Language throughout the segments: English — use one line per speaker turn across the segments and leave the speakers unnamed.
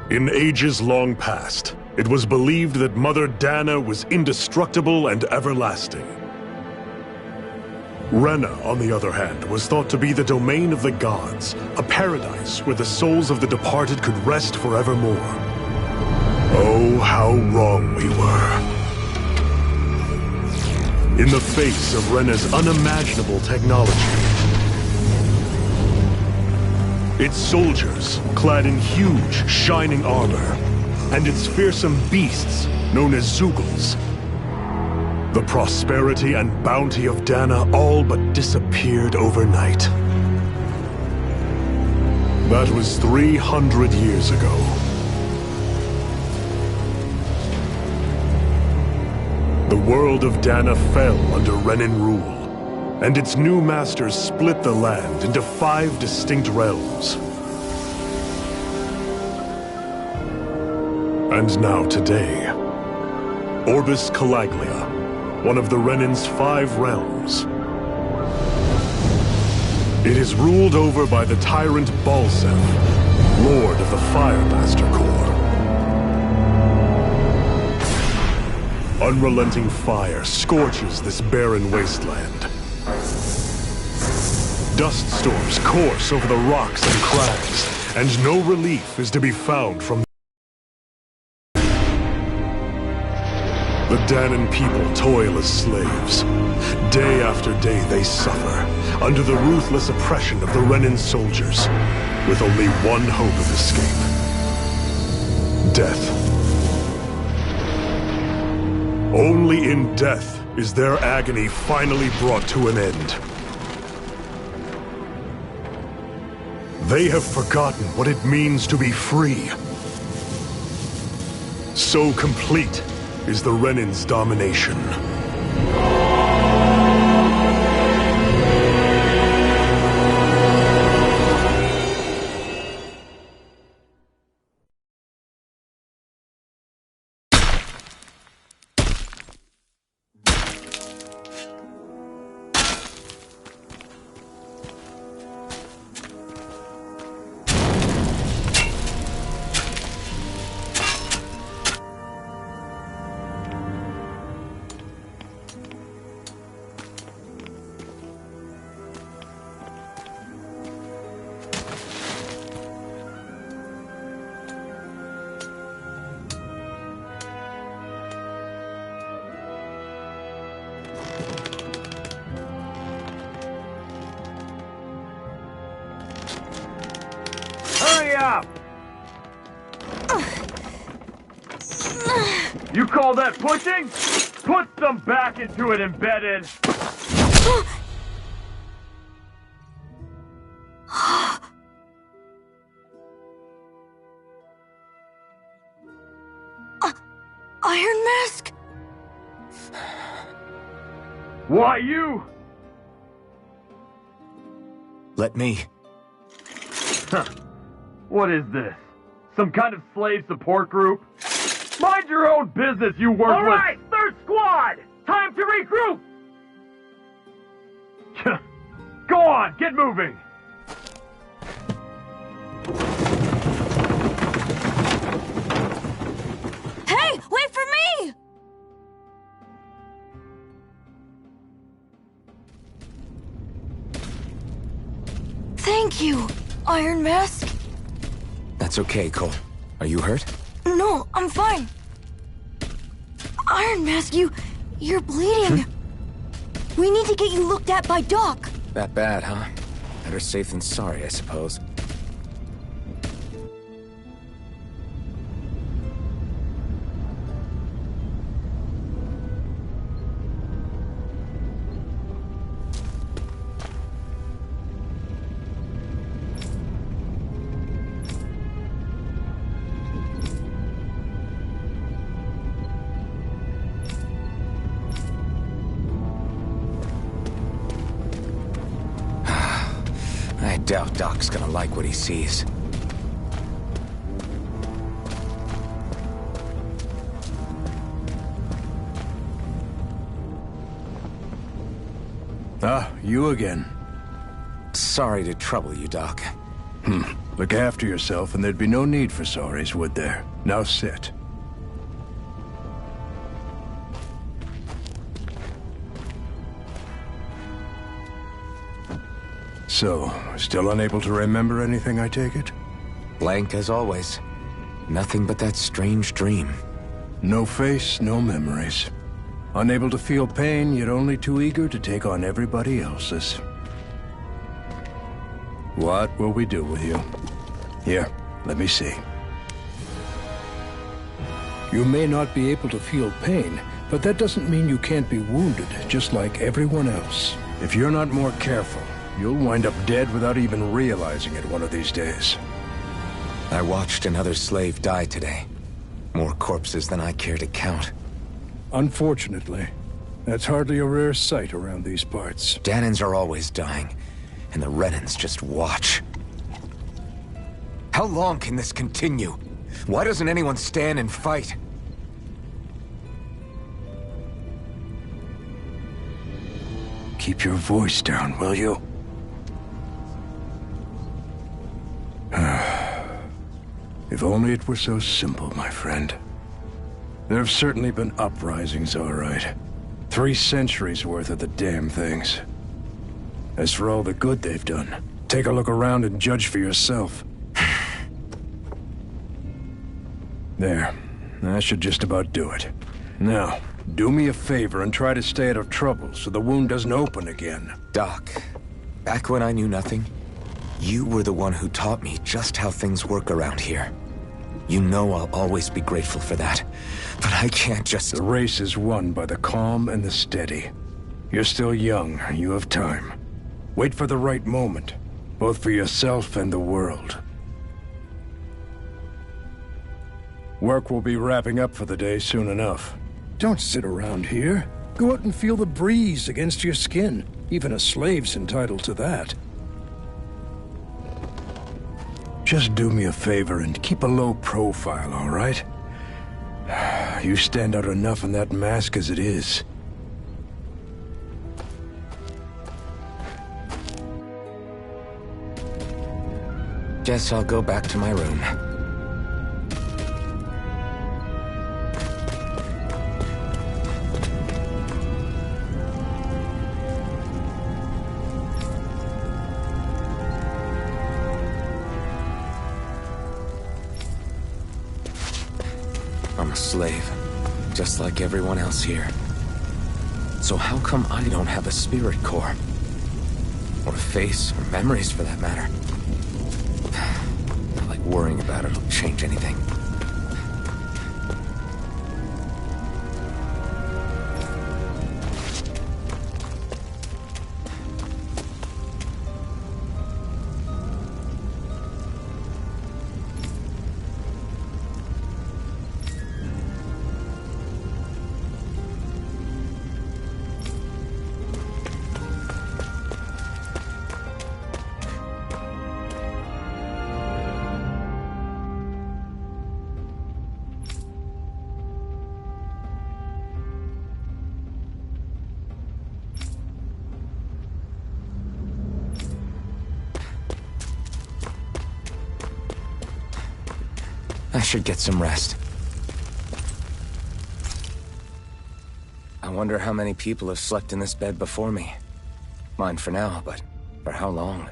In ages long past, it was believed that Mother Dana was indestructible and everlasting. Renna, on the other hand, was thought to be the domain of the gods, a paradise where the souls of the departed could rest forevermore. Oh, how wrong we were. In the face of Renna's unimaginable technology, its soldiers, clad in huge, shining armor, and its fearsome beasts, known as Zeugles. The prosperity and bounty of Dana all but disappeared overnight. That was 300 years ago. The world of Dana fell under Renan rule, and its new masters split the land into 5 distinct realms. And now today, Orbis Calaglia, one of the Renan's 5 realms. It is ruled over by the tyrant Balseph, Lord of the Firemaster Corps. Unrelenting fire scorches this barren wasteland. Dust storms course over the rocks and crags, and no relief is to be found from the Danan people toil as slaves. Day after day they suffer, under the ruthless oppression of the Renan soldiers, with only one hope of escape. Death. Only in death is their agony finally brought to an end. They have forgotten what it means to be free. So complete is the Renan's domination.
You call that pushing? Put some back into it, embedded!
Iron Mask?
Why you?
Let me.
Huh. What is this? Some kind of slave support group? Mind your own business, you worthless— All right, third squad! Time to regroup! Go on, get moving!
Hey, wait for me! Thank you, Iron Mask.
That's okay, Cole. Are you hurt?
No, I'm fine. Iron Mask, you're bleeding. We need to get you looked at by Doc.
That bad, huh? Better safe than sorry, I suppose. I doubt Doc's gonna like what he sees.
Ah, you again.
Sorry to trouble you, Doc.
Look after yourself and there'd be no need for sorries, would there? Now sit. So, still unable to remember anything, I take it?
Blank as always. Nothing but that strange dream.
No face, no memories. Unable to feel pain, yet only too eager to take on everybody else's. What will we do with you? Here, let me see. You may not be able to feel pain, but that doesn't mean you can't be wounded, just like everyone else. If you're not more careful, you'll wind up dead without even realizing it one of these days.
I watched another slave die today. More corpses than I care to count.
Unfortunately, that's hardly a rare sight around these parts.
Dahnans are always dying, and the Renans just watch. How long can this continue? Why doesn't anyone stand and fight?
Keep your voice down, will you? If only it were so simple, my friend. There have certainly been uprisings, all right. 3 centuries worth of the damn things. As for all the good they've done, take a look around and judge for yourself. There. That should just about do it. Now, do me a favor and try to stay out of trouble so the wound doesn't open again.
Doc, back when I knew nothing, you were the one who taught me just how things work around here. You know I'll always be grateful for that. But I can't just...
The race is won by the calm and the steady. You're still young. You have time. Wait for the right moment, both for yourself and the world. Work will be wrapping up for the day soon enough. Don't sit around here. Go out and feel the breeze against your skin. Even a slave's entitled to that. Just do me a favor and keep a low profile, all right? You stand out enough in that mask as it is.
Guess I'll go back to my room. I'm a slave, just like everyone else here. So how come I don't have a spirit core? Or a face, or memories for that matter? Not like worrying about it'll change anything. I should get some rest. I wonder how many people have slept in this bed before me. Mine for now, but for how long?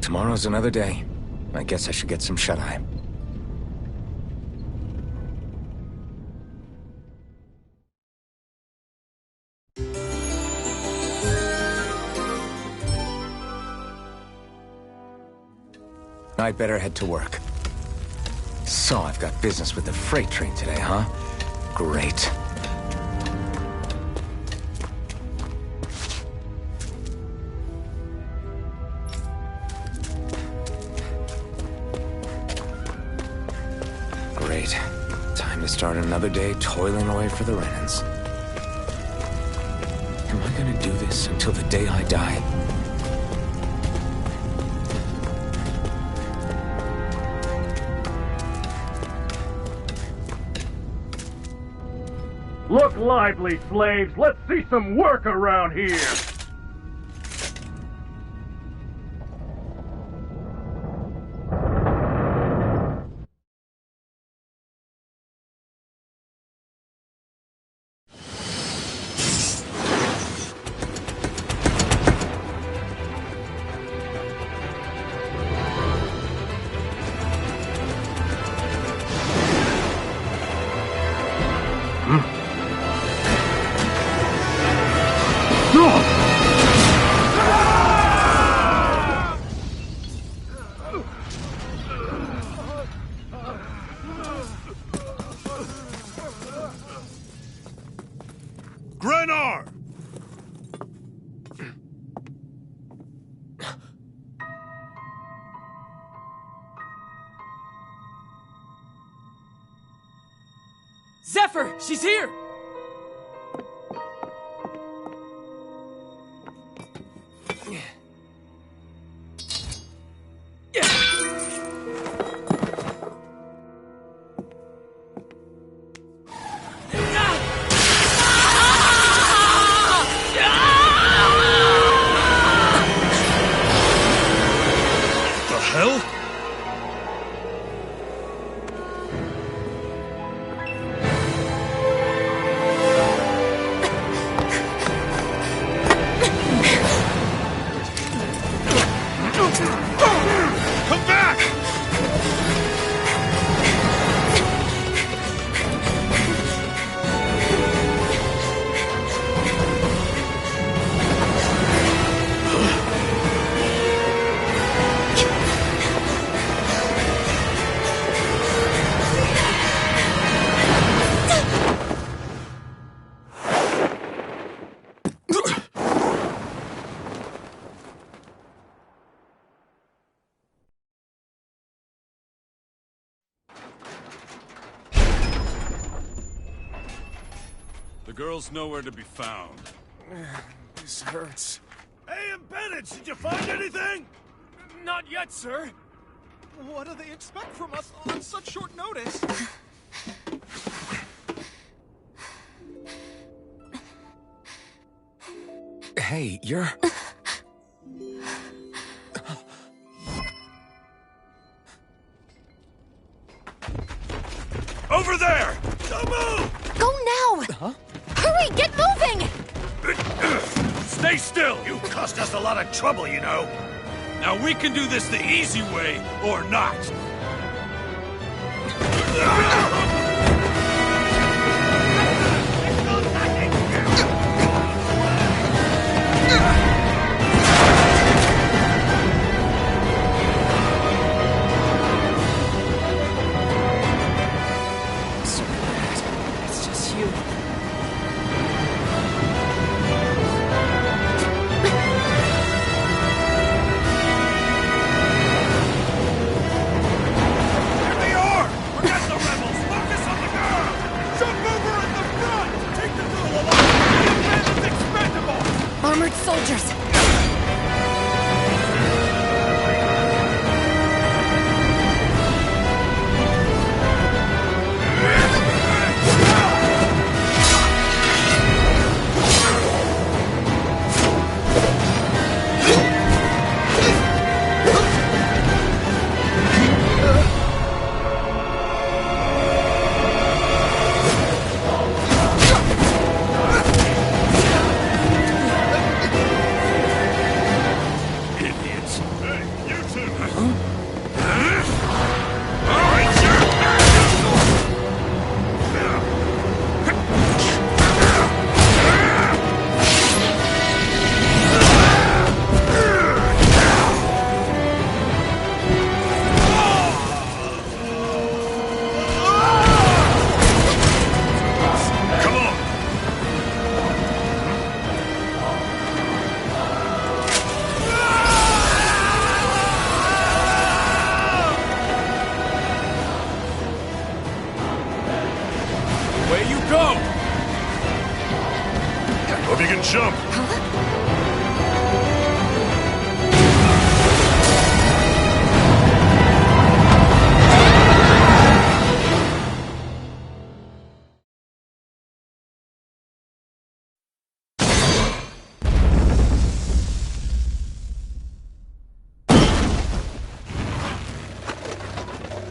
Tomorrow's another day. I guess I should get some shut-eye. I'd better head to work. So I've got business with the freight train today, huh? Great. Great. Time to start another day toiling away for the Renans. Am I gonna do this until the day I die?
Look lively, slaves. Let's see some work around here.
Grenar!
Zephyr! She's here!
The hell? Come back!
The girl's nowhere to be found.
This hurts.
Hey, Bennett, did you find anything?
Not yet, sir.
What do they expect from us on such short notice?
Hey, you're...
Over there! Don't move!
Go now! Huh? Hurry, get moving!
Stay still! You caused us a lot of trouble, you know. Now we can do this the easy way, or not.
It's just you.
They are! Forget the rebels! Focus on the girl! Jump over in the front! Take the girl alive! The man is expendable!
Armored soldier,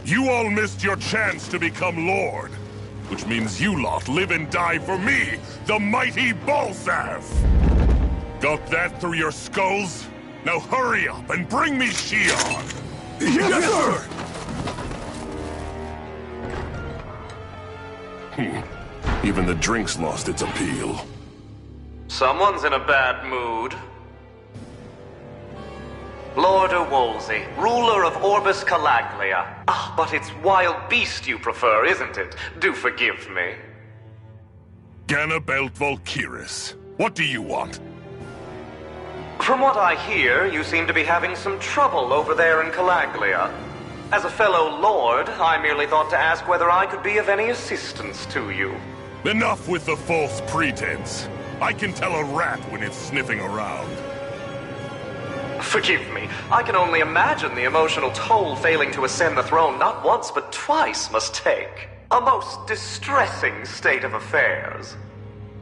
You all missed your chance to become Lord. Which means you lot live and die for me, the mighty Balsav! Got that through your skulls? Now hurry up and bring me Shion!
Yes, sir!
Even the drink's lost its appeal.
Someone's in a bad mood. Lord Wolsey, ruler of Orbis Calaglia. Ah, but it's wild beast you prefer, isn't it? Do forgive me.
Ganabelt Volkiris, what do you want?
From what I hear, you seem to be having some trouble over there in Calaglia. As a fellow lord, I merely thought to ask whether I could be of any assistance to you.
Enough with the false pretense. I can tell a rat when it's sniffing around.
Forgive me, I can only imagine the emotional toll failing to ascend the throne not once but twice must take. A most distressing state of affairs.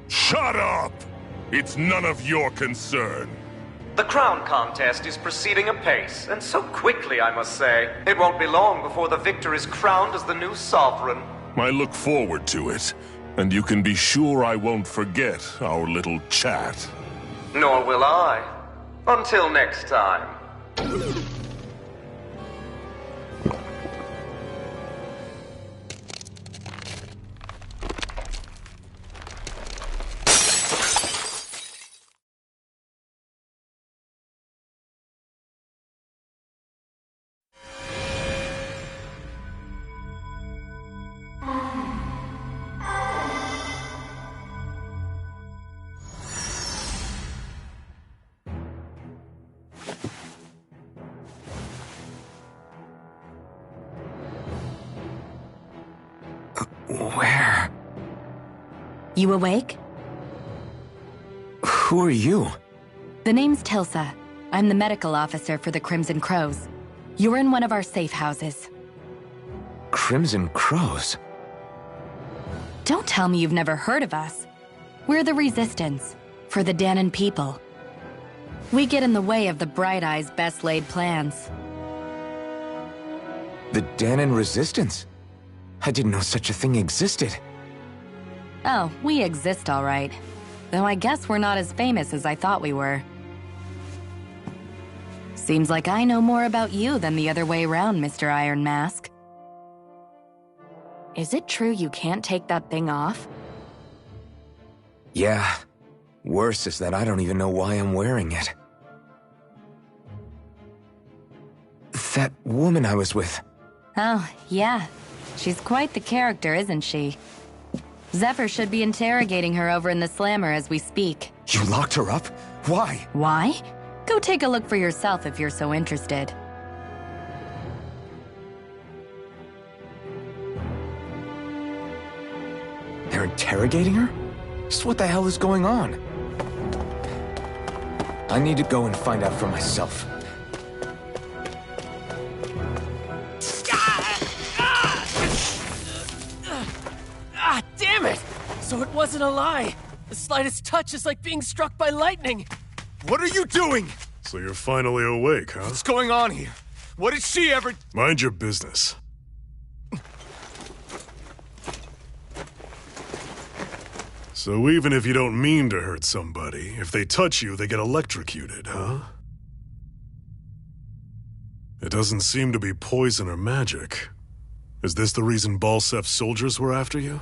Shut up! It's none of your concern.
The crown contest is proceeding apace, and so quickly, I must say. It won't be long before the victor is crowned as the new sovereign.
I look forward to it, and you can be sure I won't forget our little chat.
Nor will I. Until next time.
Where?
You awake?
Who are you?
The name's Tilsa. I'm the medical officer for the Crimson Crows. You're in one of our safe houses.
Crimson Crows?
Don't tell me you've never heard of us. We're the Resistance, for the Dahnan people. We get in the way of the Bright Eyes' best-laid plans.
The Dahnan Resistance? I didn't know such a thing existed.
Oh, we exist all right. Though I guess we're not as famous as I thought we were. Seems like I know more about you than the other way around, Mr. Iron Mask. Is it true you can't take that thing off?
Yeah. Worse is that I don't even know why I'm wearing it. That woman I was with.
Oh, yeah. She's quite the character, isn't she? Zephyr should be interrogating her over in the Slammer as we speak.
You locked her up? Why?
Why? Go take a look for yourself if you're so interested.
They're interrogating her? Just what the hell is going on? I need to go and find out for myself.
Ah, damn it! So it wasn't a lie. The slightest touch is like being struck by lightning.
What are you doing?
So you're finally awake, huh?
What's going on here? What did she ever...
Mind your business. So even if you don't mean to hurt somebody, if they touch you, they get electrocuted, huh? It doesn't seem to be poison or magic. Is this the reason Balsef's soldiers were after you?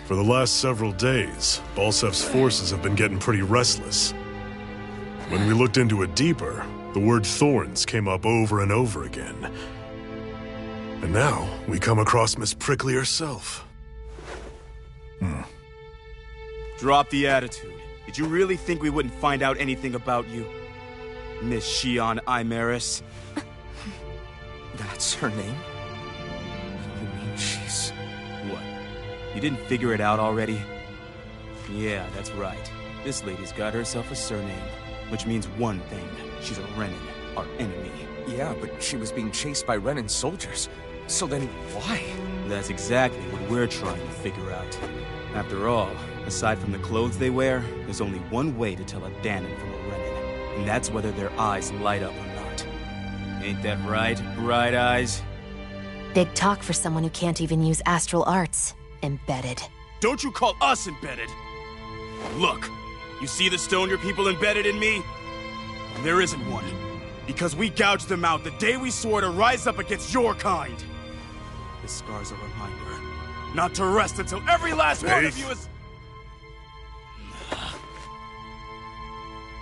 For the last several days, Balsef's forces have been getting pretty restless. When we looked into it deeper, the word Thorns came up over and over again. And now, we come across Miss Prickly herself.
Drop the attitude. Did you really think we wouldn't find out anything about you? Miss Shion Imaris?
That's her name?
You mean she's... What? You didn't figure it out already? Yeah, that's right. This lady's got herself a surname, which means one thing. She's a Renan, our enemy.
Yeah, but she was being chased by Renan soldiers. So then, why?
That's exactly what we're trying to figure out. After all, aside from the clothes they wear, there's only one way to tell a Dahnan from a Renan. And that's whether their eyes light up or not. Ain't that right, Bright Eyes?
Big talk for someone who can't even use astral arts. Embedded.
Don't you call us embedded! Look, you see the stone your people embedded in me? There isn't one. Because we gouged them out the day we swore to rise up against your kind. This scar's a reminder, not to rest until every last one of you is...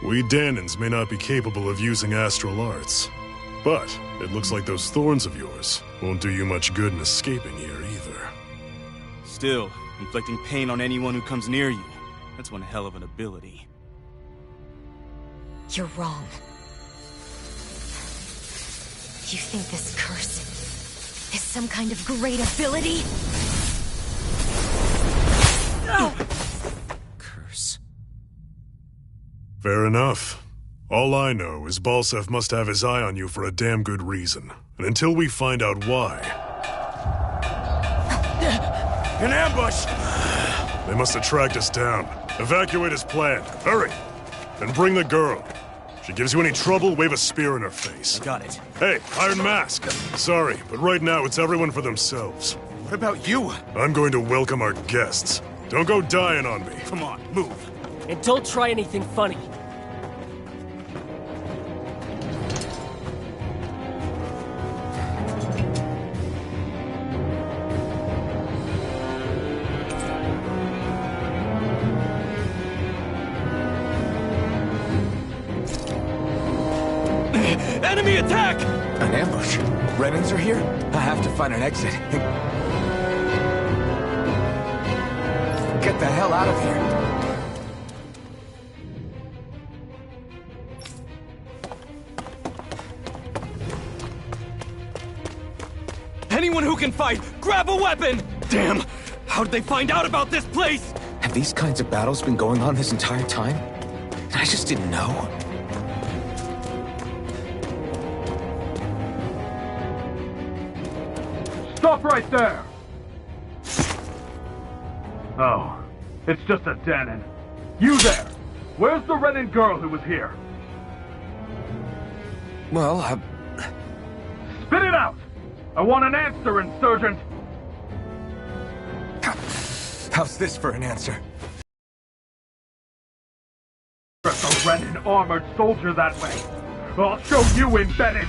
We Danans may not be capable of using astral arts, but it looks like those thorns of yours won't do you much good in escaping here either.
Still, inflicting pain on anyone who comes near you, that's one hell of an ability.
You're wrong. You think this curse is some kind of great ability? No!
Curse.
Fair enough. All I know is Balseph must have his eye on you for a damn good reason. And until we find out why...
An ambush!
They must have tracked us down. Evacuate as planned. Hurry! And bring the girl. If she gives you any trouble, wave a spear in her face.
I got it.
Hey, Iron Mask. Sorry, but right now it's everyone for themselves.
What about you?
I'm going to welcome our guests. Don't go dying on me.
Come on, move.
And don't try anything funny.
Enemy attack!
An ambush? Renans are here? I have to find an exit. Get the hell out of here.
Anyone who can fight, grab a weapon! Damn! How did they find out about this place?
Have these kinds of battles been going on this entire time? I just didn't know.
Stop right there! Oh, it's just a Danan. You there! Where's the Renan girl who was here?
Well,
Spit it out! I want an answer, Insurgent!
How's this for an answer?
A Renan armored soldier that way! I'll show you, Embedded!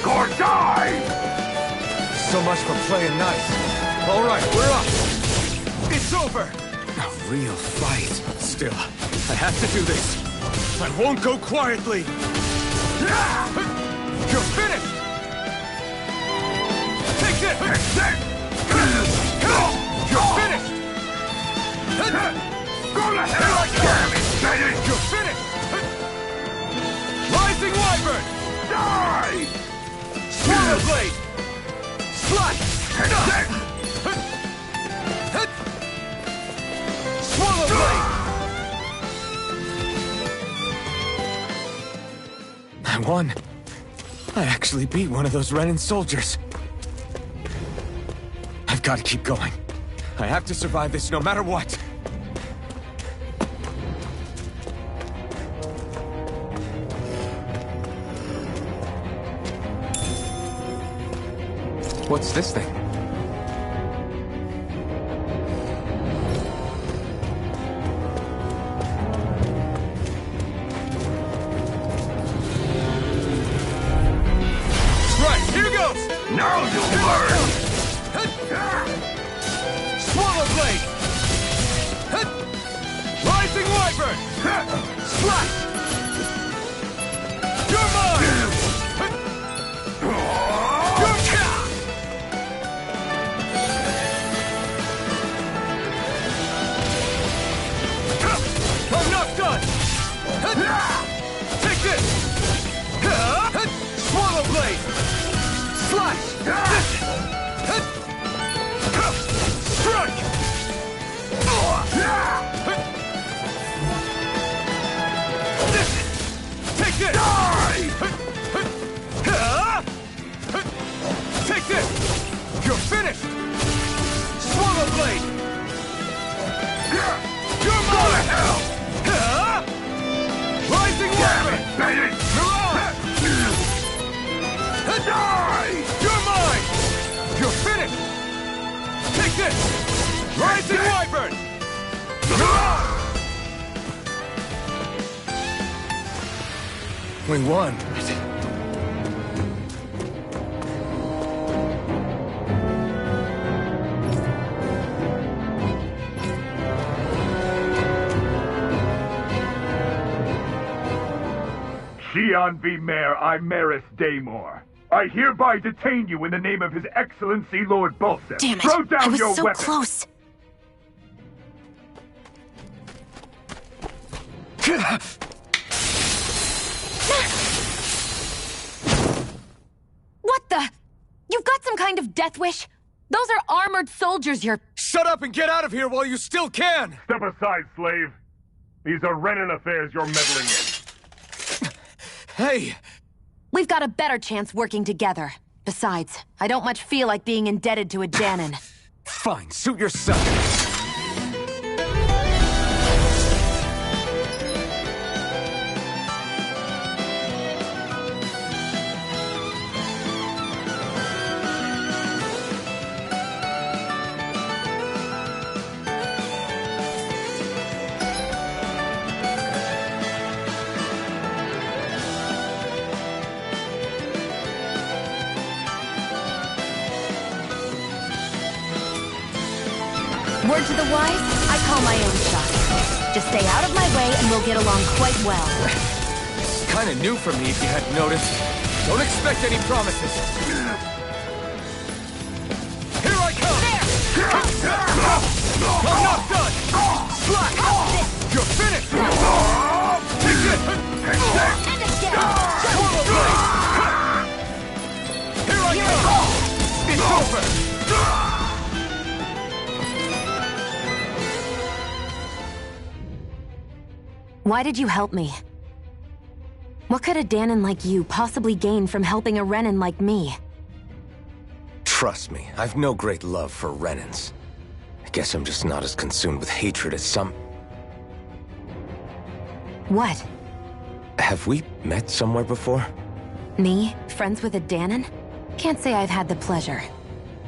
Or die!
So much for playing nice. All right, we're up.
It's over!
A real fight. Still, I have to do this.
I won't go quietly!
You're finished!
Take this!
You're finished!
Go to hell again, Embedded!
You're finished! Rising Wyvern!
Die!
Swallow Blade! Slice! Swallow Blade!
I won. I actually beat one of those Renan soldiers. I've got to keep going. I have to survive this no matter what. What's this thing?
Right, here goes!
Now you'll learn!
Swallow Blade! Rising Wyvern! Slash! You're mine! Wyvern!
We won.
Xian V. Mayor Imaris Daymore. I hereby detain you in the name of His Excellency Lord Balsam.
Damn it!
Throw down
I was
your
so
weapon.
close. What the? You've got some kind of death wish? Those are armored soldiers you're...
Shut up and get out of here while you still can!
Step aside, slave. These are Renan affairs you're meddling in.
Hey!
We've got a better chance working together. Besides, I don't much feel like being indebted to a Danon.
Fine, suit yourself.
Word to the wise, I call my own shot. Just stay out of my way and we'll get along quite well.
It's kind of new for me, if you hadn't noticed. Don't expect any promises.
Here I come! There! I'm not done! Slack! You're finished!
And again!
Here I come! It's over!
Why did you help me? What could a Danon like you possibly gain from helping a Renan like me?
Trust me, I've no great love for Renans. I guess I'm just not as consumed with hatred as some...
What?
Have we met somewhere before?
Me? Friends with a Danon? Can't say I've had the pleasure.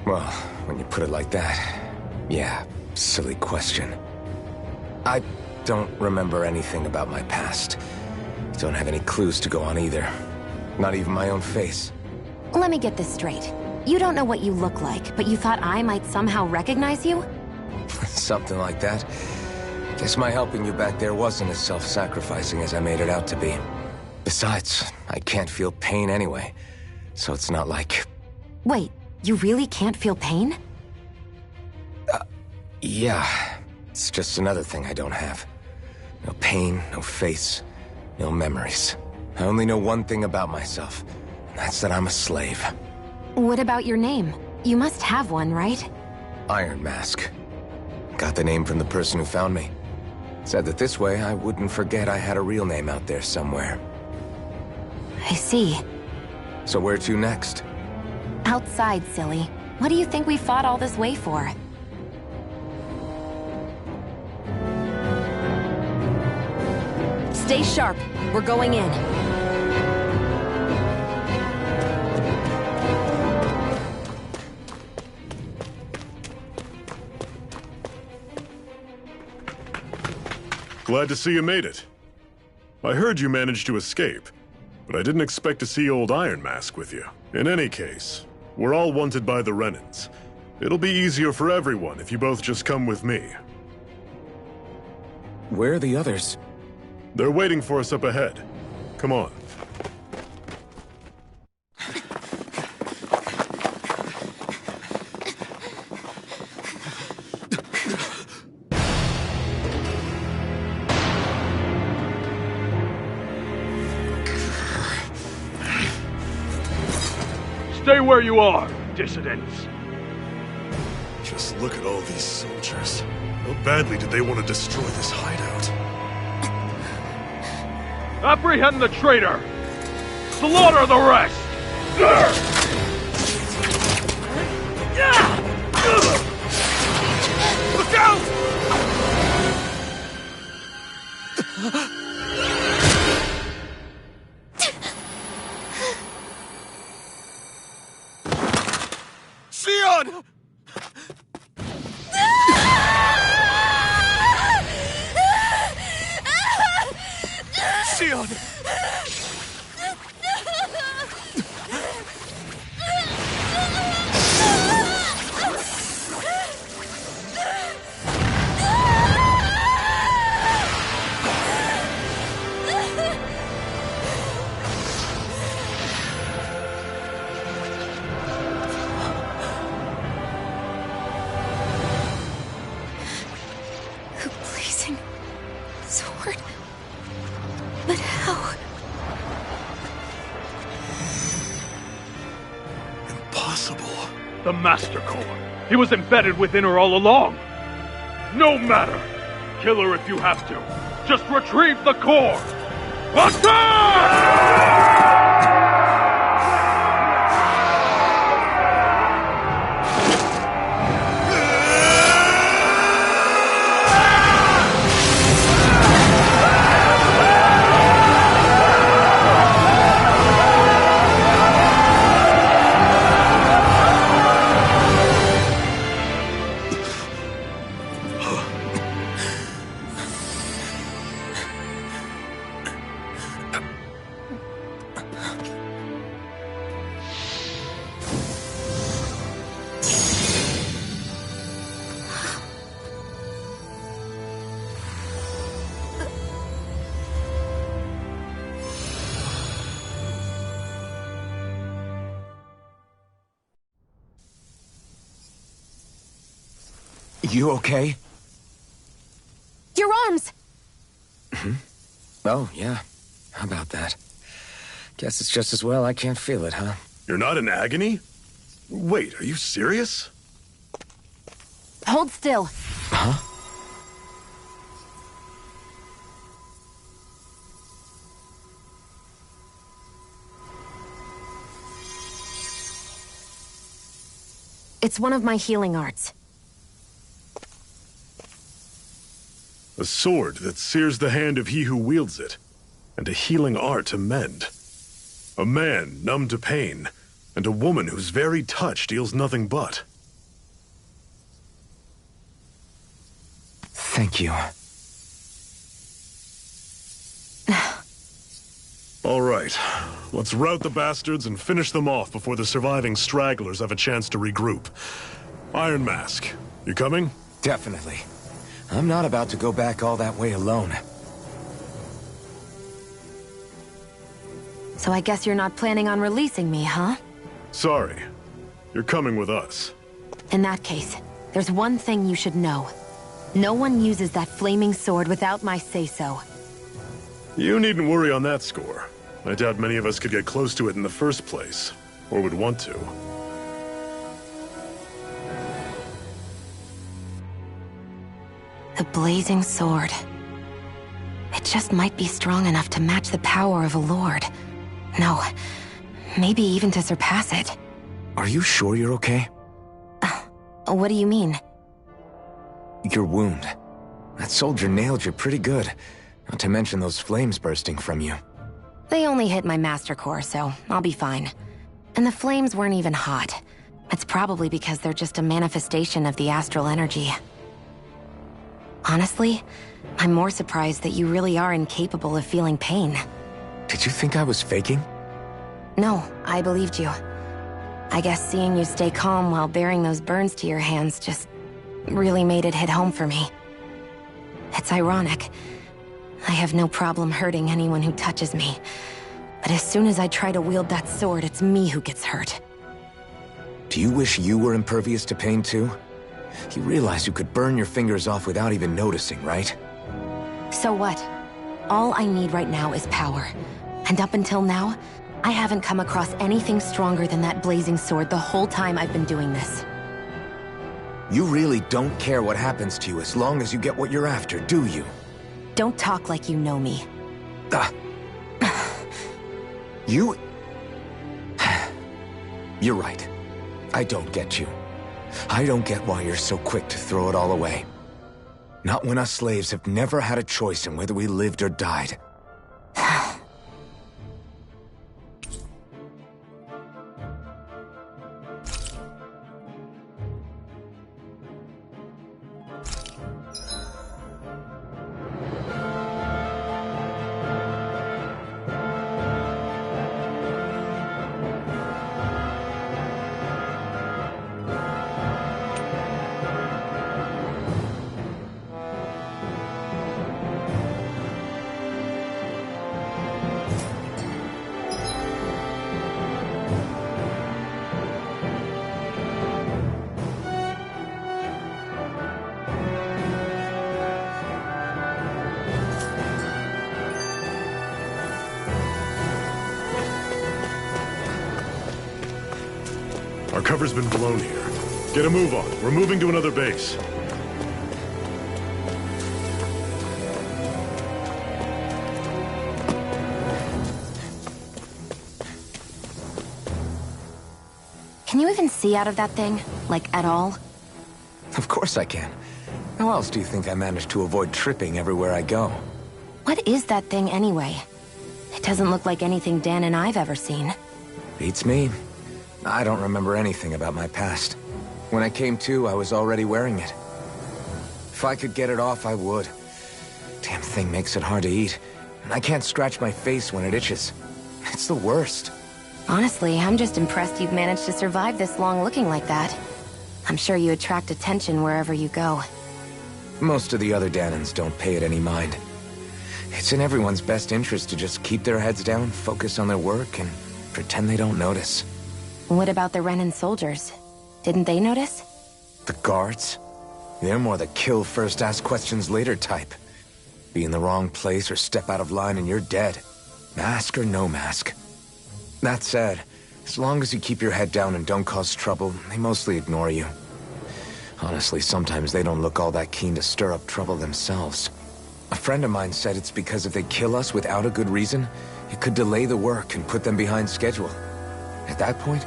Well, when you put it like that, yeah, silly question. I don't remember anything about my past. Don't have any clues to go on either. Not even my own face.
Let me get this straight. You don't know what you look like, but you thought I might somehow recognize you?
Something like that. Guess my helping you back there wasn't as self-sacrificing as I made it out to be. Besides, I can't feel pain anyway, so it's not like...
Wait, you really can't feel pain?
Yeah. It's just another thing I don't have. No pain, no face, no memories. I only know one thing about myself, and that's that I'm a slave.
What about your name? You must have one, right?
Iron Mask. Got the name from the person who found me. Said that this way I wouldn't forget I had a real name out there somewhere.
I see.
So where to next?
Outside, silly. What do you think we fought all this way for? Stay sharp. We're going in.
Glad to see you made it. I heard you managed to escape, but I didn't expect to see old Iron Mask with you. In any case, we're all wanted by the Renans. It'll be easier for everyone if you both just come with me.
Where are the others?
They're waiting for us up ahead. Come on.
Stay where you are, dissidents.
Just look at all these soldiers. How badly did they want to destroy this hideout?
Apprehend the traitor! Slaughter the rest! Look out!
Xian!
Leon!
The blazing sword. But how?
Impossible.
The Master Core. He was embedded within her all along. No matter. Kill her if you have to. Just retrieve the core. Attack!
You okay?
Your arms!
Oh, yeah. How about that? Guess it's just as well I can't feel it, huh?
You're not in agony? Wait, are you serious?
Hold still.
Huh?
It's one of my healing arts.
A sword that sears the hand of he who wields it, and a healing art to mend. A man numb to pain, and a woman whose very touch deals nothing but.
Thank you.
All right, let's rout the bastards and finish them off before the surviving stragglers have a chance to regroup. Iron Mask, you coming?
Definitely. I'm not about to go back all that way alone.
So I guess you're not planning on releasing me, huh?
Sorry. You're coming with us.
In that case, there's one thing you should know. No one uses that flaming sword without my say-so.
You needn't worry on that score. I doubt many of us could get close to it in the first place, or would want to.
The blazing sword. It just might be strong enough to match the power of a lord. No, maybe even to surpass it.
Are you sure you're okay?
What do you mean?
Your wound. That soldier nailed you pretty good. Not to mention those flames bursting from you.
They only hit my master core, so I'll be fine. And the flames weren't even hot. It's probably because they're just a manifestation of the astral energy. Honestly, I'm more surprised that you really are incapable of feeling pain.
Did you think I was faking?
No, I believed you. I guess seeing you stay calm while bearing those burns to your hands just really made it hit home for me. It's ironic. I have no problem hurting anyone who touches me. But as soon as I try to wield that sword, it's me who gets hurt.
Do you wish you were impervious to pain too? You realize you could burn your fingers off without even noticing, right?
So what? All I need right now is power. And up until now, I haven't come across anything stronger than that blazing sword the whole time I've been doing this.
You really don't care what happens to you as long as you get what you're after, do you?
Don't talk like you know me.
You... You're right. I don't get you. I don't get why you're so quick to throw it all away. Not when us slaves have never had a choice in whether we lived or died.
cover's been blown here. Get a move on. We're moving to another base.
Can you even see out of that thing? Like, at all?
Of course I can. How else do you think I managed to avoid tripping everywhere I go?
What is that thing anyway? It doesn't look like anything Dan and I've ever seen.
Beats me. I don't remember anything about my past. When I came to, I was already wearing it. If I could get it off, I would. Damn thing makes it hard to eat, and I can't scratch my face when it itches. It's the worst.
Honestly, I'm just impressed you've managed to survive this long looking like that. I'm sure you attract attention wherever you go.
Most of the other Danans don't pay it any mind. It's in everyone's best interest to just keep their heads down, focus on their work, and pretend they don't notice.
What about the Renan soldiers? Didn't they notice?
The guards? They're more the kill first, ask questions later type. Be in the wrong place or step out of line and you're dead. Mask or no mask. That said, as long as you keep your head down and don't cause trouble, they mostly ignore you. Honestly, sometimes they don't look all that keen to stir up trouble themselves. A friend of mine said it's because if they kill us without a good reason, it could delay the work and put them behind schedule. At that point,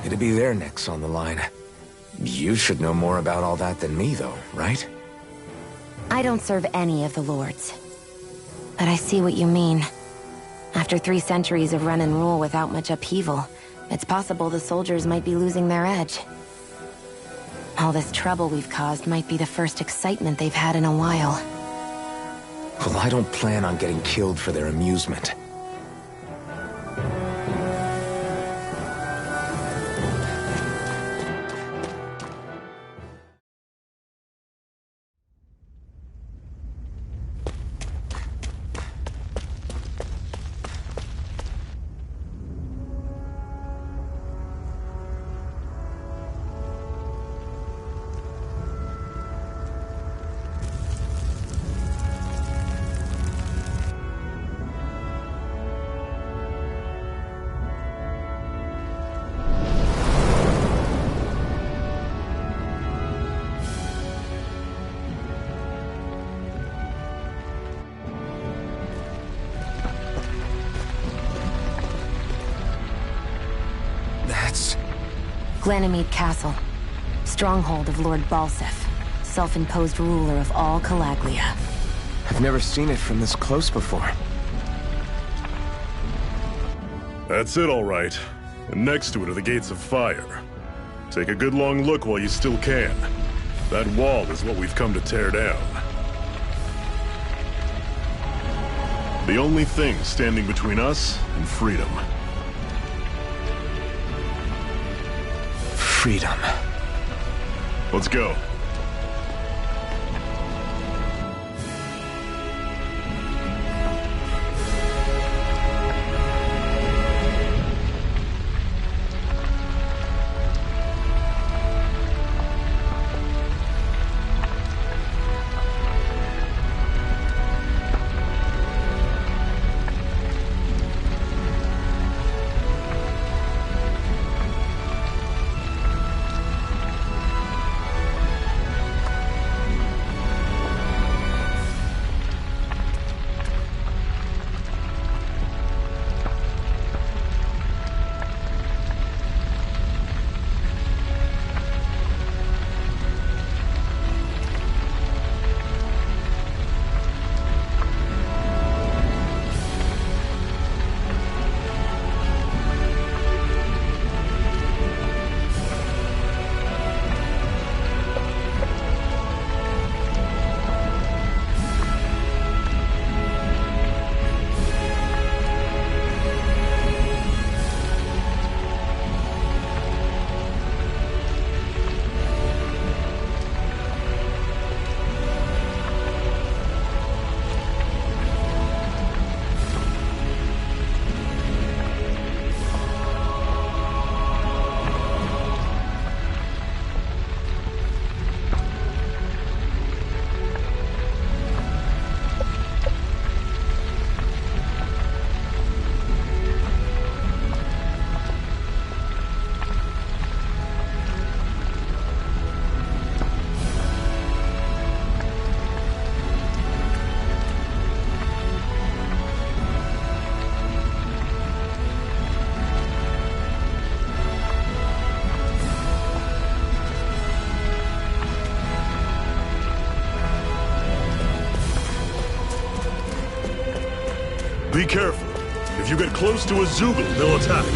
it'd be their necks on the line. You should know more about all that than me, though, right?
I don't serve any of the lords. But I see what you mean. After 3 centuries of run and rule without much upheaval, it's possible the soldiers might be losing their edge. All this trouble we've caused might be the first excitement they've had in a while.
Well, I don't plan on getting killed for their amusement.
Glanimede Castle, stronghold of Lord Balseph, self-imposed ruler of all Calaglia.
I've never seen it from this close before.
That's it, all right. And next to it are the Gates of Fire. Take a good long look while you still can. That wall is what we've come to tear down. The only thing standing between us and freedom.
Freedom.
Let's go. Be careful. If you get close to a Zoogle, they'll attack.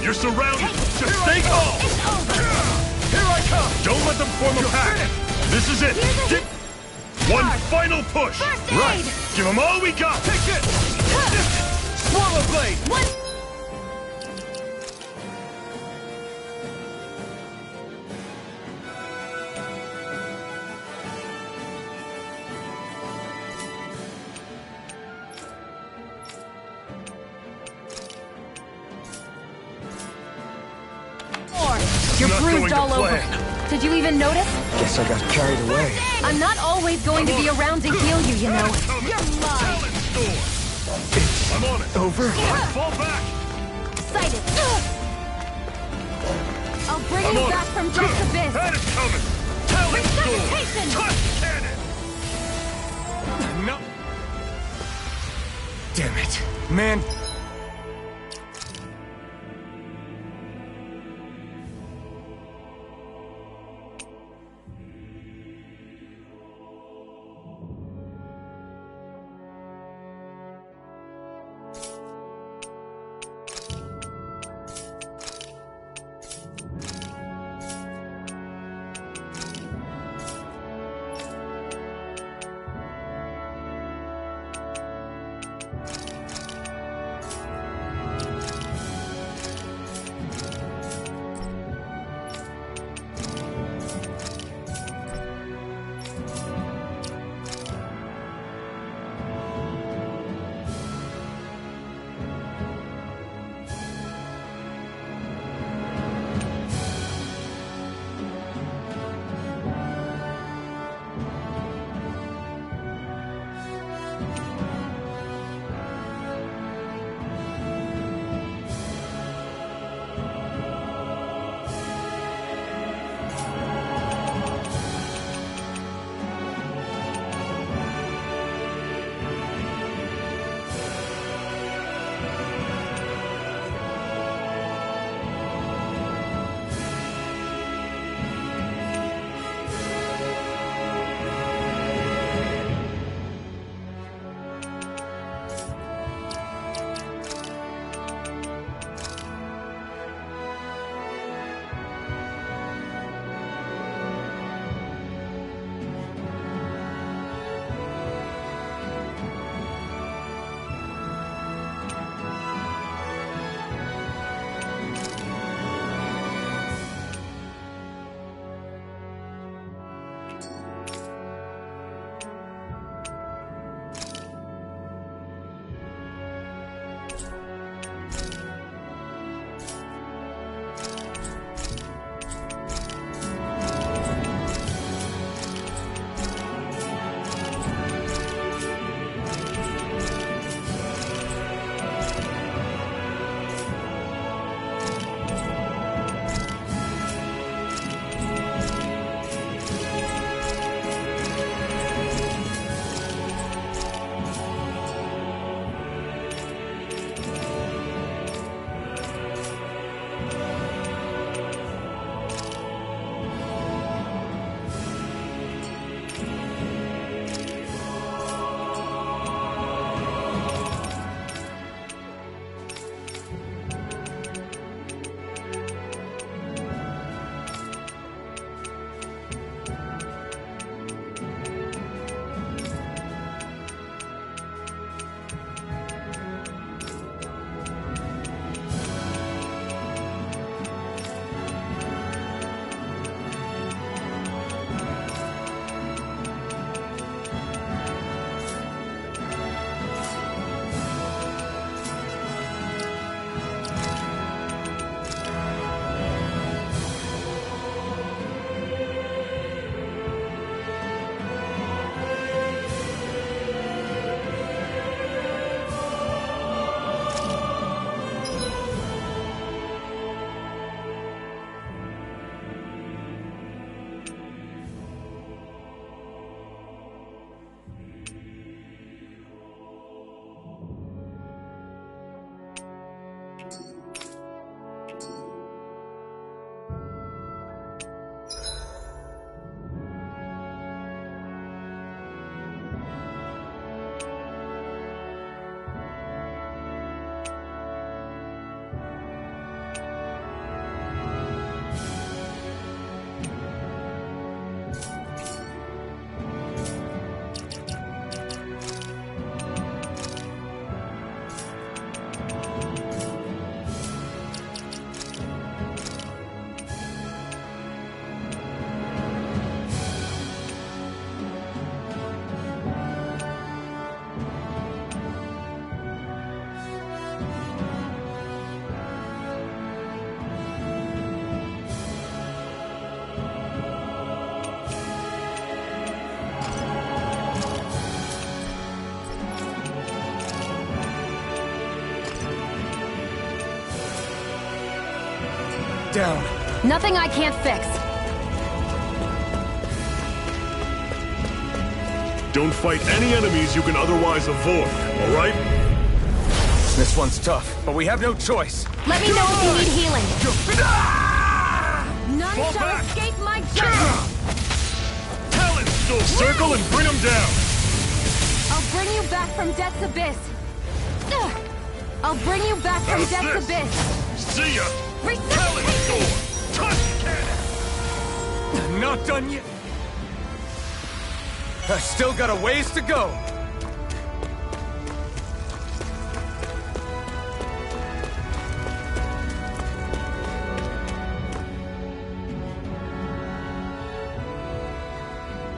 You're surrounded! Just stay calm! Here I come! Don't let them form a pack! This is it! One final push! Right! Give them all we got! Take it! Swallow blade!
You're bruised all over. Did you even notice?
Guess I got carried away.
I'm not always going to be around to heal you, you know. You're mine.
I'm on it.
Over?
Fall back!
Sighted. I'll bring you back from Death's Abyss.
That is coming! Talent
Precipitation!
Touch cannon!
No. Damn it. Man.
down.
Nothing I can't fix.
Don't fight any enemies you can otherwise avoid, all right?
This one's tough, but we have no choice.
Let me know if you need healing. None
Fall
shall
back.
escape my judgment.
Talon, still circle and bring them down.
I'll bring you back from Death's Abyss. I'll bring you back from
How's
Death's
this?
Abyss.
See ya! Talon sword! Touch cannon!
Not done yet. I still got a ways to go.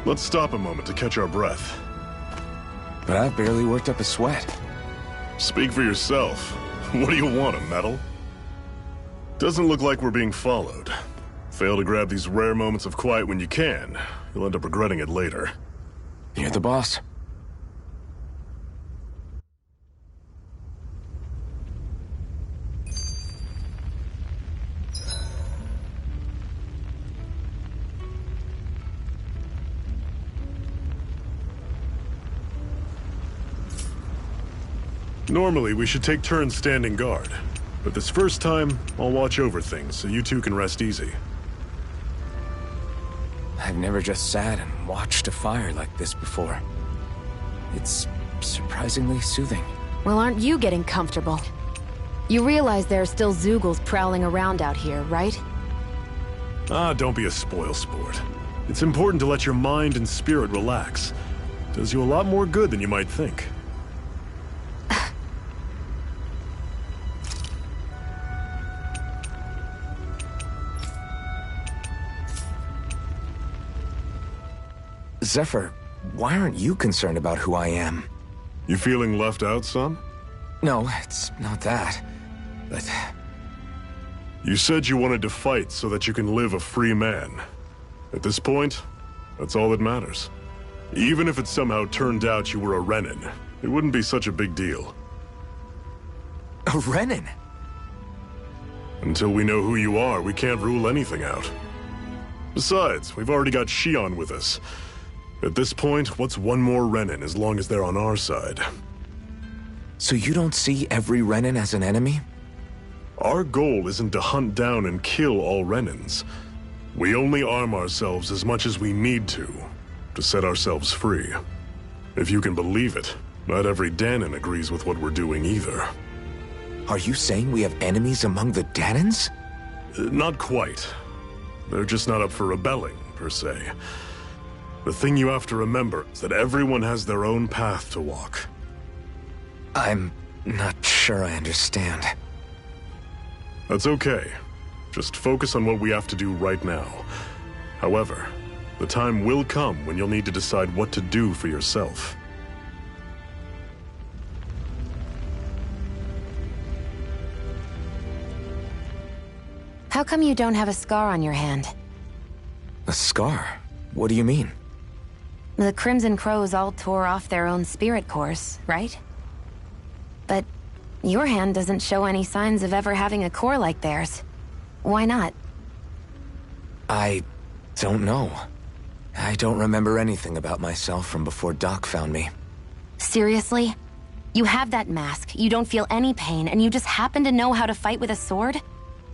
Let's stop a moment to catch our breath.
But I've barely worked up a sweat.
Speak for yourself. What do you want, a medal? Doesn't look like we're being followed. Fail to grab these rare moments of quiet when you can. You'll end up regretting it later.
You're the boss.
Normally, we should take turns standing guard. But this first time, I'll watch over things so you two can rest easy.
I've never just sat and watched a fire like this before. It's surprisingly soothing.
Well, aren't you getting comfortable? You realize there are still Zeugles prowling around out here, right?
Ah, don't be a spoilsport. It's important to let your mind and spirit relax. Does you a lot more good than you might think.
Zephyr, why aren't you concerned about who I am?
You feeling left out, son?
No, it's not that. But...
You said you wanted to fight so that you can live a free man. At this point, that's all that matters. Even if it somehow turned out you were a Renin, it wouldn't be such a big deal.
A Renin?
Until we know who you are, we can't rule anything out. Besides, we've already got Shion with us. At this point, what's one more Renin as long as they're on our side?
So you don't see every Renin as an enemy?
Our goal isn't to hunt down and kill all Renins. We only arm ourselves as much as we need to set ourselves free. If you can believe it, not every Dahnan agrees with what we're doing either.
Are you saying we have enemies among the Dahnans?
Not quite. They're just not up for rebelling, per se. The thing you have to remember is that everyone has their own path to walk.
I'm not sure I understand.
That's okay. Just focus on what we have to do right now. However, the time will come when you'll need to decide what to do for yourself.
How come you don't have a scar on your hand?
A scar? What do you mean?
The Crimson Crows all tore off their own spirit cores, right? But your hand doesn't show any signs of ever having a core like theirs. Why not?
I don't know. I don't remember anything about myself from before Doc found me.
Seriously? You have that mask, you don't feel any pain, and you just happen to know how to fight with a sword?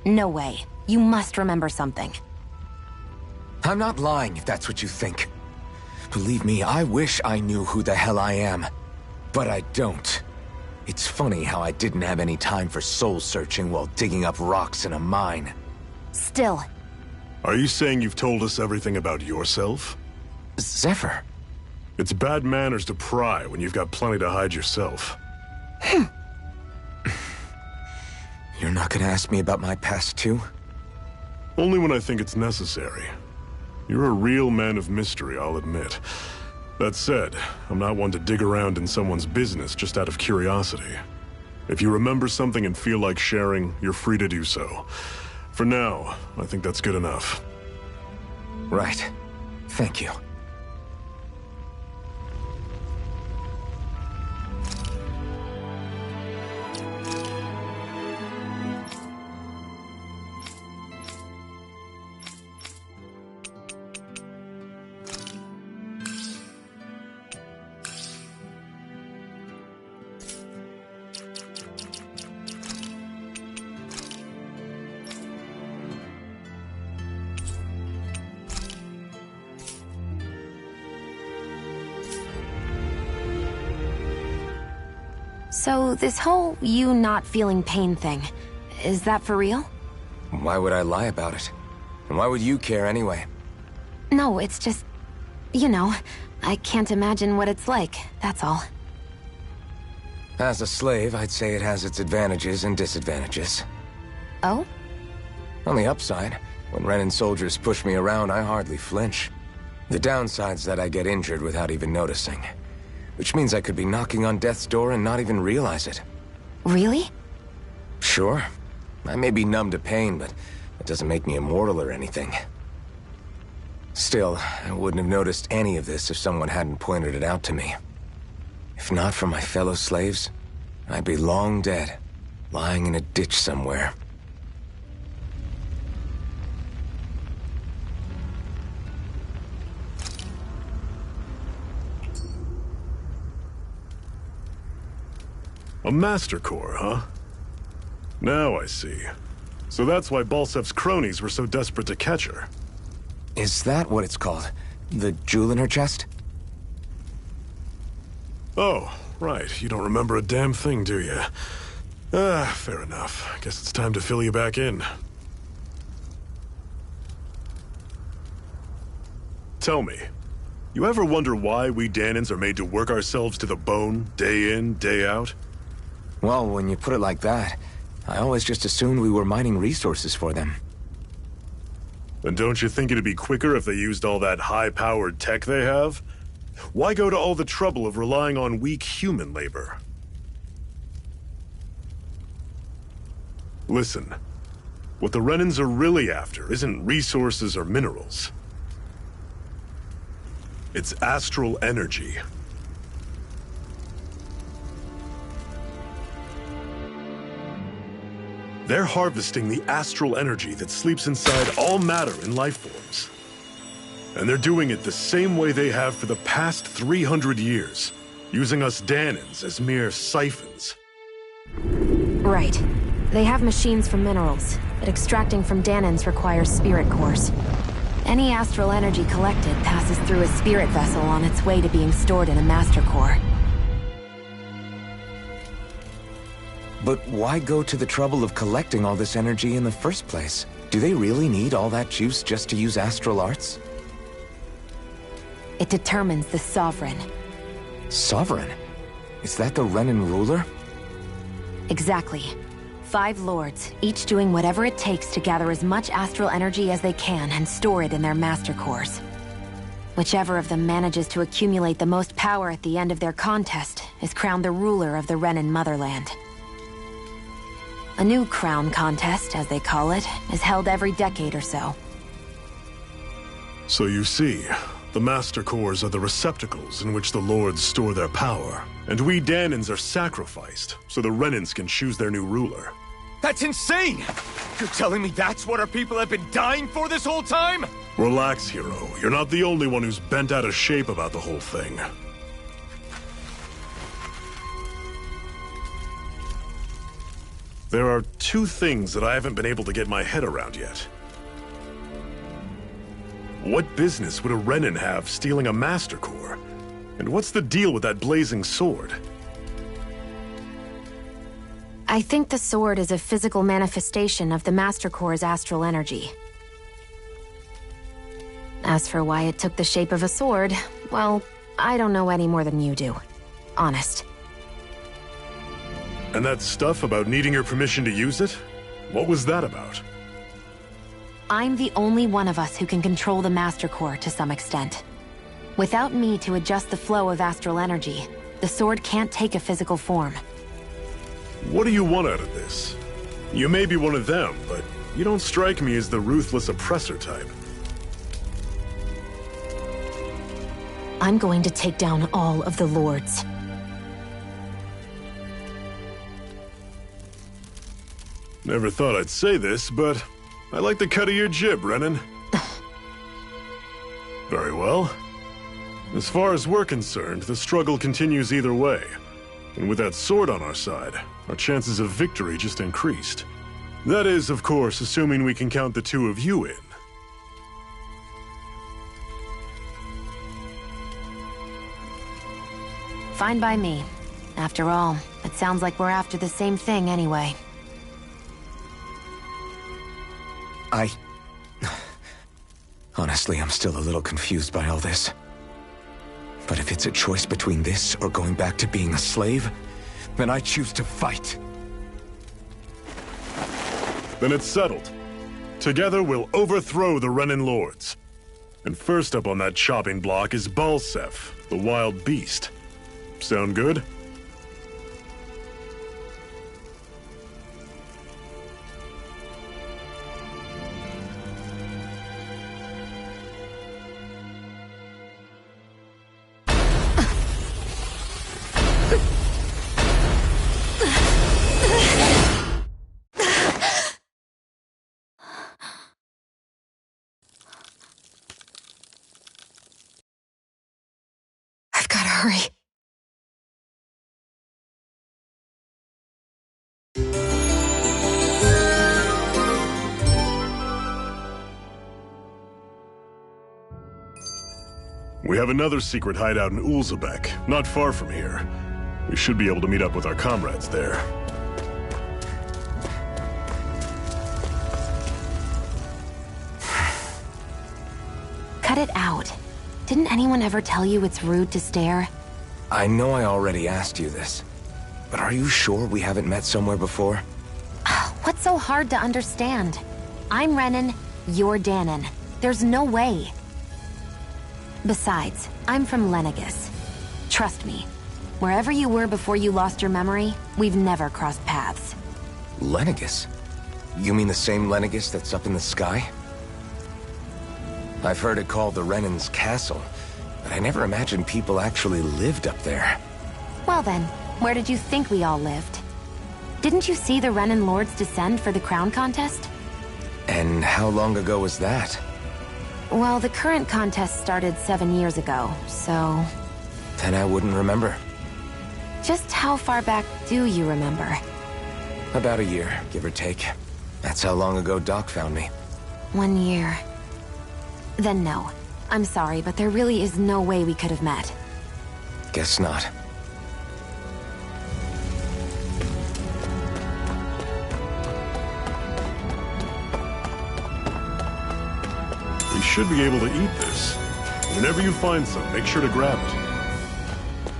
No way. You must remember something.
I'm not lying if that's what you think. Believe me, I wish I knew who the hell I am. But I don't. It's funny how I didn't have any time for soul-searching while digging up rocks in a mine.
Still.
Are you saying you've told us everything about yourself?
Zephyr.
It's bad manners to pry when you've got plenty to hide yourself.
You're not gonna ask me about my past, too?
Only when I think it's necessary. You're a real man of mystery, I'll admit. That said, I'm not one to dig around in someone's business just out of curiosity. If you remember something and feel like sharing, you're free to do so. For now, I think that's good enough.
Right. Thank you.
So this whole you not feeling pain thing, is that for real?
Why would I lie about it? And why would you care anyway?
No, it's just... you know, I can't imagine what it's like, that's all.
As a slave, I'd say it has its advantages and disadvantages.
Oh?
On the upside, when Renan soldiers push me around, I hardly flinch. The downside's that I get injured without even noticing. Which means I could be knocking on death's door and not even realize it.
Really?
Sure. I may be numb to pain, but it doesn't make me immortal or anything. Still, I wouldn't have noticed any of this if someone hadn't pointed it out to me. If not for my fellow slaves, I'd be long dead, lying in a ditch somewhere.
A Master Core, huh? Now I see. So that's why Balsef's cronies were so desperate to catch her.
Is that what it's called? The jewel in her chest?
Oh, right. You don't remember a damn thing, do you? Fair enough. Guess it's time to fill you back in. Tell me, you ever wonder why we Dahnans are made to work ourselves to the bone, day in, day out?
Well, when you put it like that, I always just assumed we were mining resources for them.
And don't you think it'd be quicker if they used all that high-powered tech they have? Why go to all the trouble of relying on weak human labor? Listen, what the Renans are really after isn't resources or minerals. It's astral energy. They're harvesting the astral energy that sleeps inside all matter and life forms. And they're doing it the same way they have for the past 300 years, using us Dahnans as mere siphons.
Right. They have machines for minerals, but extracting from Dahnans requires spirit cores. Any astral energy collected passes through a spirit vessel on its way to being stored in a master core.
But why go to the trouble of collecting all this energy in the first place? Do they really need all that juice just to use astral arts?
It determines the Sovereign.
Sovereign? Is that the Renan ruler?
Exactly. 5 lords, each doing whatever it takes to gather as much astral energy as they can and store it in their master cores. Whichever of them manages to accumulate the most power at the end of their contest is crowned the ruler of the Renan motherland. A new crown contest, as they call it, is held every decade or so.
So you see, the Master Cores are the receptacles in which the Lords store their power. And we Dahnans are sacrificed, so the Renans can choose their new ruler.
That's insane! You're telling me that's what our people have been dying for this whole time?
Relax, hero. You're not the only one who's bent out of shape about the whole thing. There are 2 things that I haven't been able to get my head around yet. What business would a Renan have stealing a Master Core? And what's the deal with that blazing sword?
I think the sword is a physical manifestation of the Master Core's astral energy. As for why it took the shape of a sword, well, I don't know any more than you do. Honest.
And that stuff about needing your permission to use it? What was that about?
I'm the only one of us who can control the Master Core to some extent. Without me to adjust the flow of astral energy, the sword can't take a physical form.
What do you want out of this? You may be one of them, but you don't strike me as the ruthless oppressor type.
I'm going to take down all of the lords.
Never thought I'd say this, but I like the cut of your jib, Renan. Very well. As far as we're concerned, the struggle continues either way. And with that sword on our side, our chances of victory just increased. That is, of course, assuming we can count the 2 of you in.
Fine by me. After all, it sounds like we're after the same thing anyway.
Honestly, I'm still a little confused by all this. But if it's a choice between this or going back to being a slave, then I choose to fight.
Then it's settled. Together we'll overthrow the Renan Lords. And first up on that chopping block is Balseph, the wild beast. Sound good?
Hurry.
We have another secret hideout in Ulzebek, not far from here. We should be able to meet up with our comrades there.
Cut it out. Didn't anyone ever tell you it's rude to stare?
I know I already asked you this, but are you sure we haven't met somewhere before?
What's so hard to understand? I'm Renan, you're Danon. There's no way. Besides, I'm from Lenegis. Trust me, wherever you were before you lost your memory, we've never crossed paths.
Lenegis? You mean the same Lenegis that's up in the sky? I've heard it called the Renan's Castle, but I never imagined people actually lived up there.
Well then, where did you think we all lived? Didn't you see the Renan Lords descend for the crown contest?
And how long ago was that?
Well, the current contest started 7 years ago, so...
Then I wouldn't remember.
Just how far back do you remember?
About a year, give or take. That's how long ago Doc found me.
1 year. Then no. I'm sorry, but there really is no way we could have met.
Guess not.
We should be able to eat this. Whenever you find some, make sure to grab it.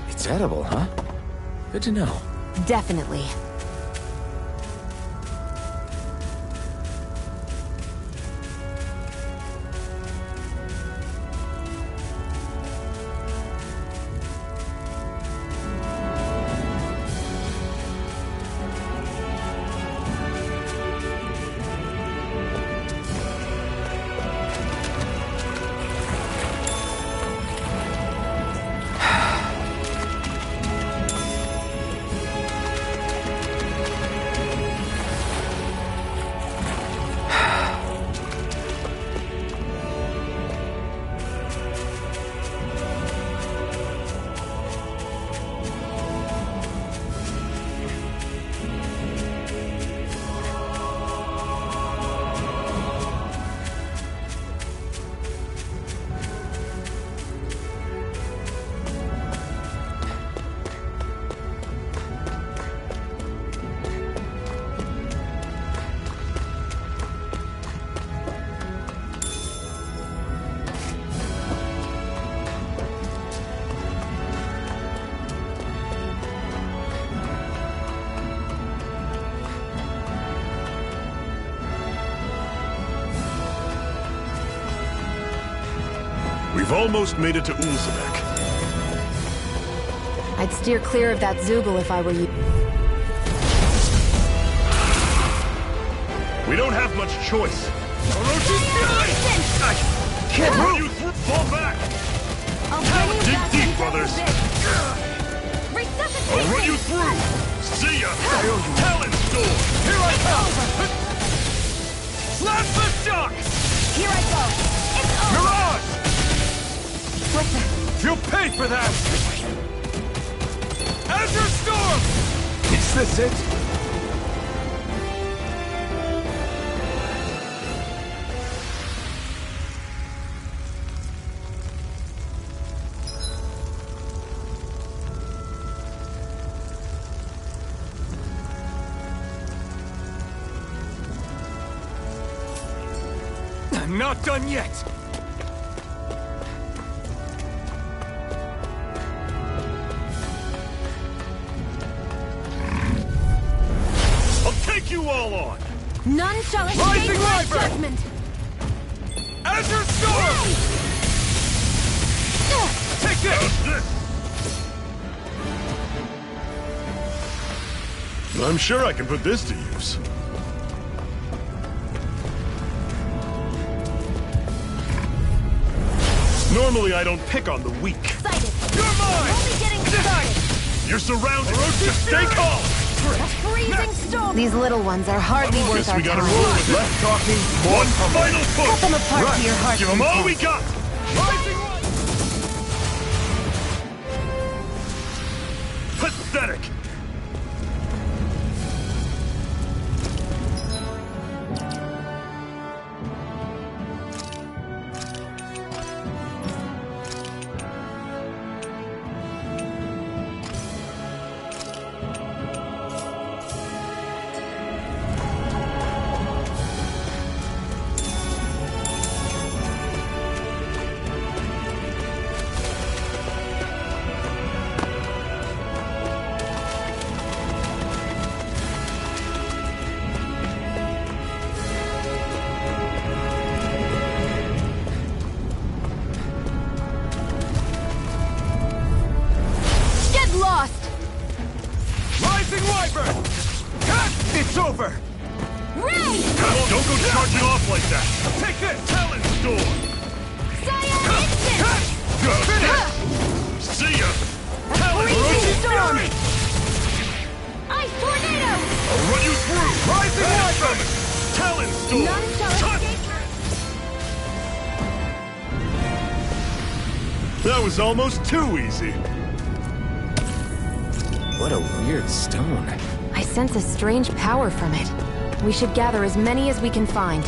It's edible, huh? Good to know.
Definitely.
We've almost made it to Ulzebek.
I'd steer clear of that Zoogle if I were you.
We don't have much choice.
Can't
run you through. Fall back. Dig deep, brothers. I'll run you through. See ya. Talon's door.
Here I come. Slap the shock.
Here I go. It's over.
Mirage.
What the?
You'll pay for that. Azure Storm.
Is this it?
Not done yet!
I'll take you all on!
None shall
Rising
escape my
Viper!
judgment!
Azure Storm! Take this!
I'm sure I can put this to use. Normally I don't pick on the weak.
Excited!
You're mine!
Only getting started!
You're surrounded! Just stay calm!
A freezing storm!
These little ones are hardly worth
Guess
our
we gotta
time.
roll with it.
Less talking, more
One
pumping.
final push!
Cut them apart to your heart's
Give them all we
content.
got! Pathetic!
Get lost!
Rising Wyvern! Cut! It's over!
Ray!
Don't go charging off like that!
Take this!
Talon Storm!
Scion Instant!
See ya!
A freezing storm!
Fury!
Ice tornado!
I'll run you through!
Rising Wyvern!
Talon Storm!
None shall
Cut!
escape.
That was almost too easy.
What a weird stone.
I sense a strange power from it. We should gather as many as we can find.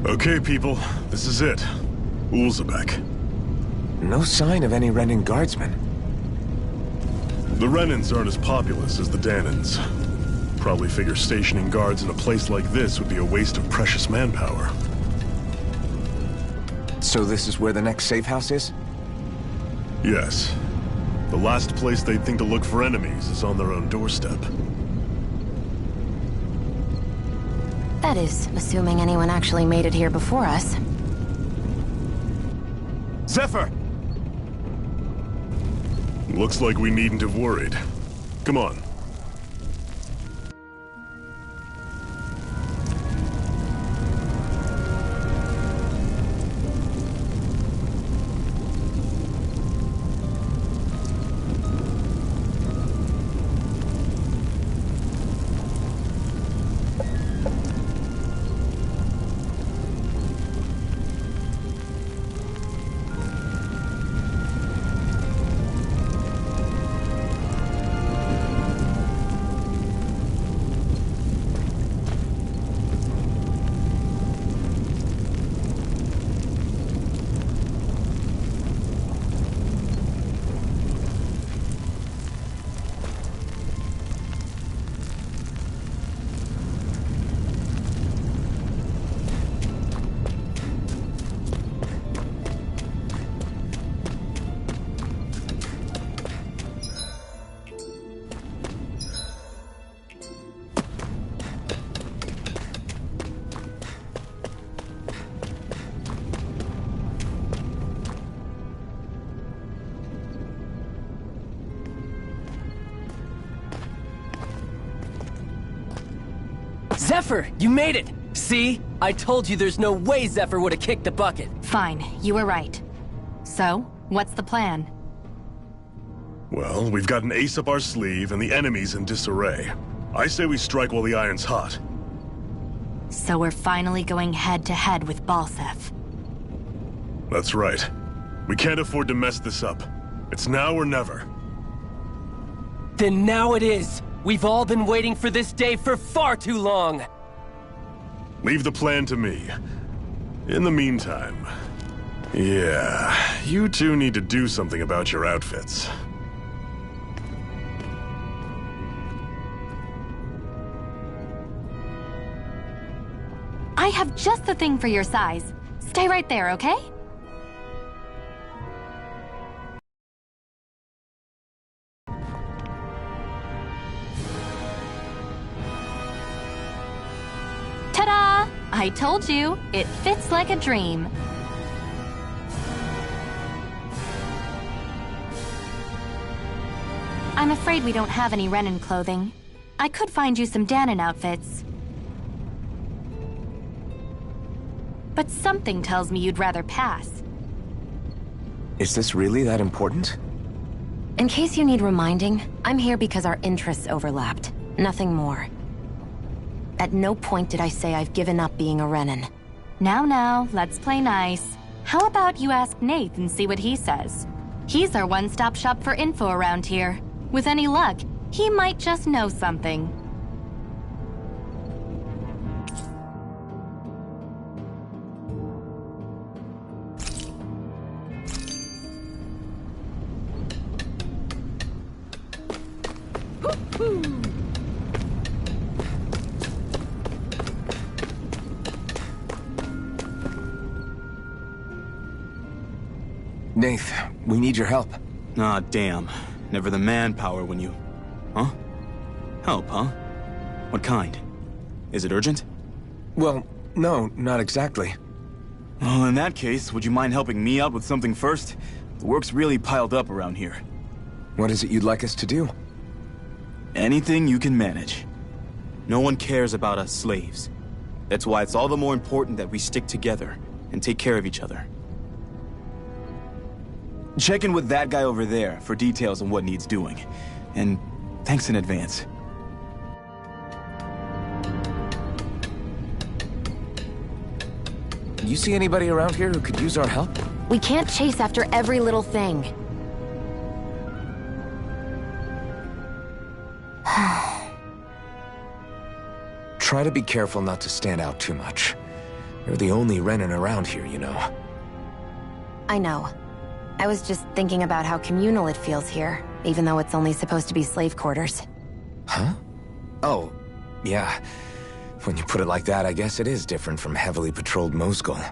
Okay, people, this is it. Ulzebek.
No sign of any Renin guardsmen.
The Renins aren't as populous as the Danans. Probably figure stationing guards in a place like this would be a waste of precious manpower.
So this is where the next safe house is?
Yes. The last place they'd think to look for enemies is on their own doorstep.
That is, assuming anyone actually made it here before us.
Zephyr!
Looks like we needn't have worried. Come on.
Zephyr, you made it! See? I told you there's no way Zephyr would have kicked the bucket.
Fine, you were right. So, what's the plan?
Well, we've got an ace up our sleeve and the enemy's in disarray. I say we strike while the iron's hot.
So we're finally going head-to-head with Balseph.
That's right. We can't afford to mess this up. It's now or never.
Then now it is! We've all been waiting for this day for far too long!
Leave the plan to me. In the meantime... yeah, you two need to do something about your outfits.
I have just the thing for your size. Stay right there, okay? Ta-da! I told you, it fits like a dream. I'm afraid we don't have any Renan clothing. I could find you some Danon outfits. But something tells me you'd rather pass.
Is this really that important?
In case you need reminding, I'm here because our interests overlapped. Nothing more. At no point did I say I've given up being a Renan.
Now, let's play nice. How about you ask Nath and see what he says? He's our one-stop shop for info around here. With any luck, he might just know something.
Nath, we need your help.
Ah, damn. Never the manpower when you... Huh? Help, huh? What kind? Is it urgent?
Well, no, not exactly.
Well, in that case, would you mind helping me out with something first? The work's really piled up around here.
What is it you'd like us to do?
Anything you can manage. No one cares about us slaves. That's why it's all the more important that we stick together and take care of each other. Check in with that guy over there for details on what needs doing. And thanks in advance.
You see anybody around here who could use our help?
We can't chase after every little thing.
Try to be careful not to stand out too much. You're the only Renan around here, you know.
I know. I was just thinking about how communal it feels here, even though it's only supposed to be slave quarters.
Huh? Oh, yeah. When you put it like that, I guess it is different from heavily patrolled Mosgul.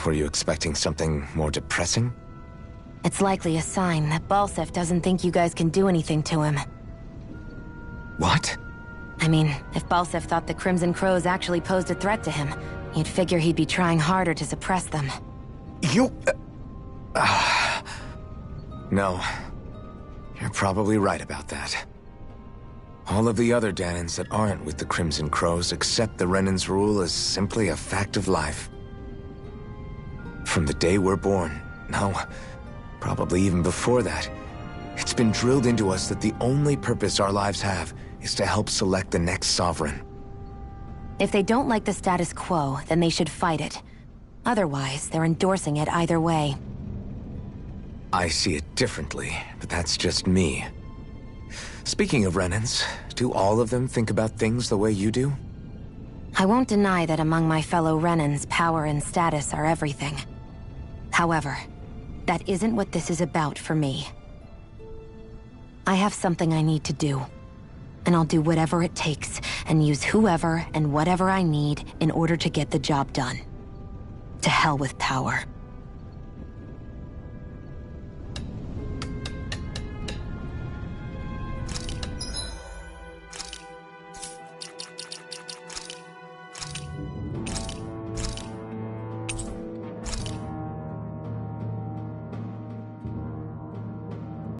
Were you expecting something more depressing?
It's likely a sign that Balseph doesn't think you guys can do anything to him.
What?
I mean, if Balseph thought the Crimson Crows actually posed a threat to him, you'd figure he'd be trying harder to suppress them.
You... No. You're probably right about that. All of the other Danons that aren't with the Crimson Crows accept the Renan's rule as simply a fact of life. From the day we're born, no, probably even before that, it's been drilled into us that the only purpose our lives have is to help select the next sovereign.
If they don't like the status quo, then they should fight it. Otherwise, they're endorsing it either way.
I see it differently, but that's just me. Speaking of Renans, do all of them think about things the way you do?
I won't deny that among my fellow Renans, power and status are everything. However, that isn't what this is about for me. I have something I need to do, and I'll do whatever it takes, and use whoever and whatever I need in order to get the job done. To hell with power.